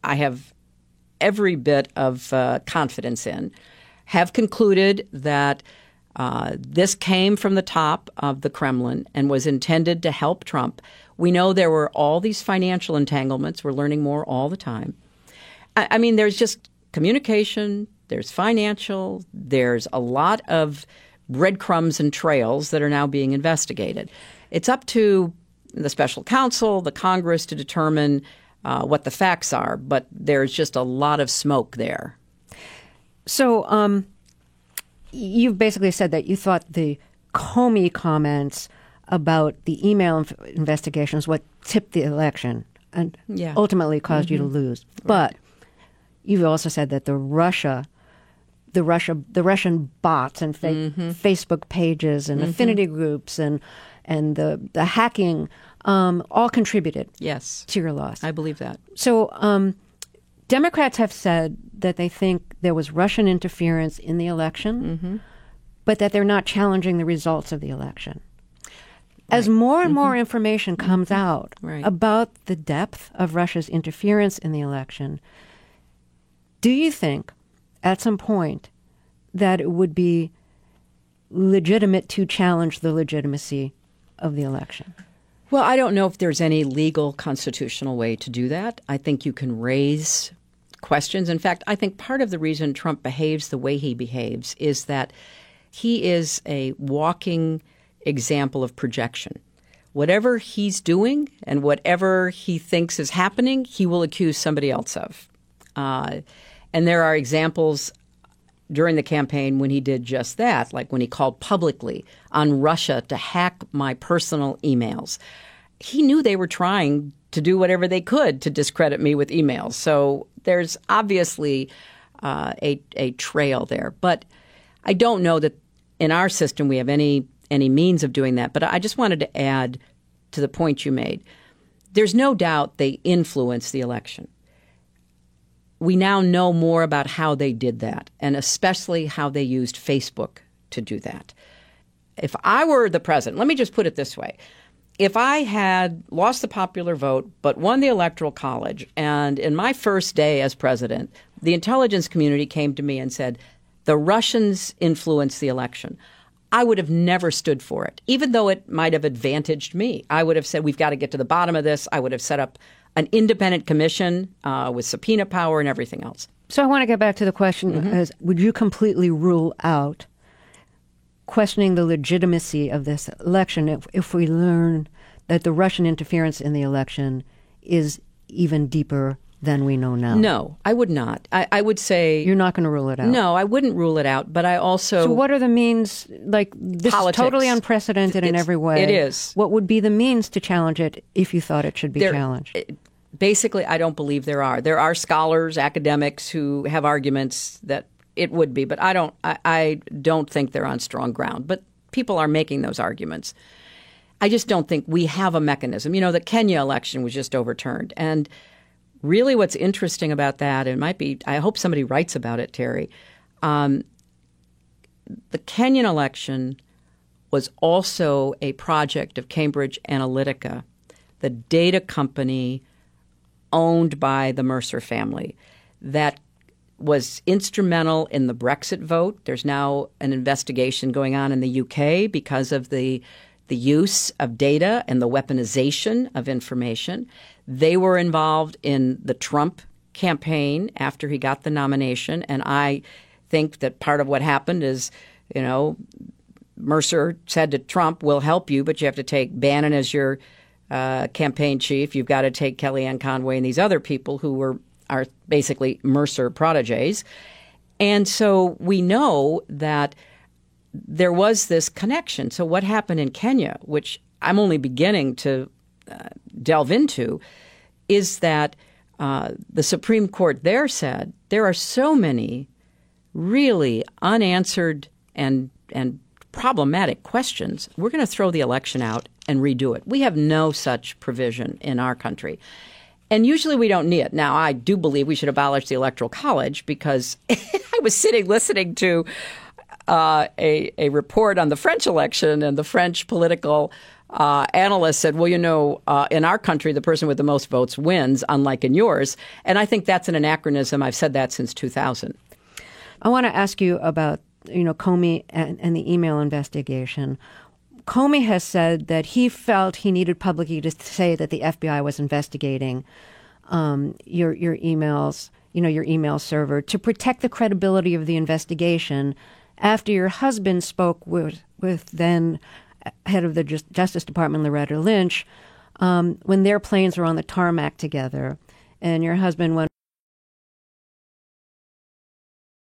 I have every bit of confidence in, have concluded that this came from the top of the Kremlin and was intended to help Trump. We know there were all these financial entanglements. We're learning more all the time. I mean, there's just communication, there's financial, there's a lot of breadcrumbs and trails that are now being investigated. It's up to the special counsel, the Congress to determine what the facts are, but there's just a lot of smoke there. So you've basically said that you thought the Comey comments about the email investigations what tipped the election and ultimately caused you to lose. Right. But you've also said that the Russian bots and Facebook pages and affinity groups and the hacking all contributed to your loss. I believe that. So Democrats have said that they think there was Russian interference in the election, but that they're not challenging the results of the election. As more and more information comes out about the depth of Russia's interference in the election, do you think at some point that it would be legitimate to challenge the legitimacy of the election? Well, I don't know if there's any legal constitutional way to do that. I think you can raise questions. In fact, I think part of the reason Trump behaves the way he behaves is that he is a walking example of projection. Whatever he's doing and whatever he thinks is happening, he will accuse somebody else of. And there are examples during the campaign when he did just that, like when he called publicly on Russia to hack my personal emails. He knew they were trying to do whatever they could to discredit me with emails. So there's obviously a trail there. But I don't know that in our system we have any means of doing that. But I just wanted to add to the point you made. There's no doubt they influenced the election. We now know more about how they did that, and especially how they used Facebook to do that. If I were the president, let me just put it this way. If I had lost the popular vote but won the Electoral College, and in my first day as president, the intelligence community came to me and said, the Russians influenced the election, I would have never stood for it, even though it might have advantaged me. I would have said, we've got to get to the bottom of this. I would have set up an independent commission with subpoena power and everything else. So I want to get back to the question, as would you completely rule out questioning the legitimacy of this election if we learn that the Russian interference in the election is even deeper than we know now? No, I would not. I would say... You're not going to rule it out? No, I wouldn't rule it out, but I also... So what are the means? Like, this Politics. Is totally unprecedented in every way. It is. What would be the means to challenge it if you thought it should be challenged? Basically, I don't believe there are. There are scholars, academics who have arguments that it would be, but I don't think they're on strong ground. But people are making those arguments. I just don't think we have a mechanism. You know, the Kenya election was just overturned. And really what's interesting about that, it might be, I hope somebody writes about it, Terry, the Kenyan election was also a project of Cambridge Analytica, the data company owned by the Mercer family that was instrumental in the Brexit vote. There's now an investigation going on in the UK because of the use of data and the weaponization of information. They were involved in the Trump campaign after he got the nomination. And I think that part of what happened is, you know, Mercer said to Trump, we'll help you, but you have to take Bannon as your campaign chief. You've got to take Kellyanne Conway and these other people who are basically Mercer protégés. And so we know that there was this connection. So what happened in Kenya, which I'm only beginning to delve into, is that the Supreme Court there said there are so many really unanswered and problematic questions. We're going to throw the election out and redo it. We have no such provision in our country. And usually we don't need it. Now, I do believe we should abolish the Electoral College because I was sitting listening to a report on the French election, and the French political analyst said, well, in our country, the person with the most votes wins, unlike in yours. And I think that's an anachronism. I've said that since 2000. I want to ask you about, Comey and the email investigation. Comey has said that he felt he needed publicly to say that the FBI was investigating your emails, your email server, to protect the credibility of the investigation after your husband spoke with then head of the Justice Department, Loretta Lynch, when their planes were on the tarmac together. And your husband went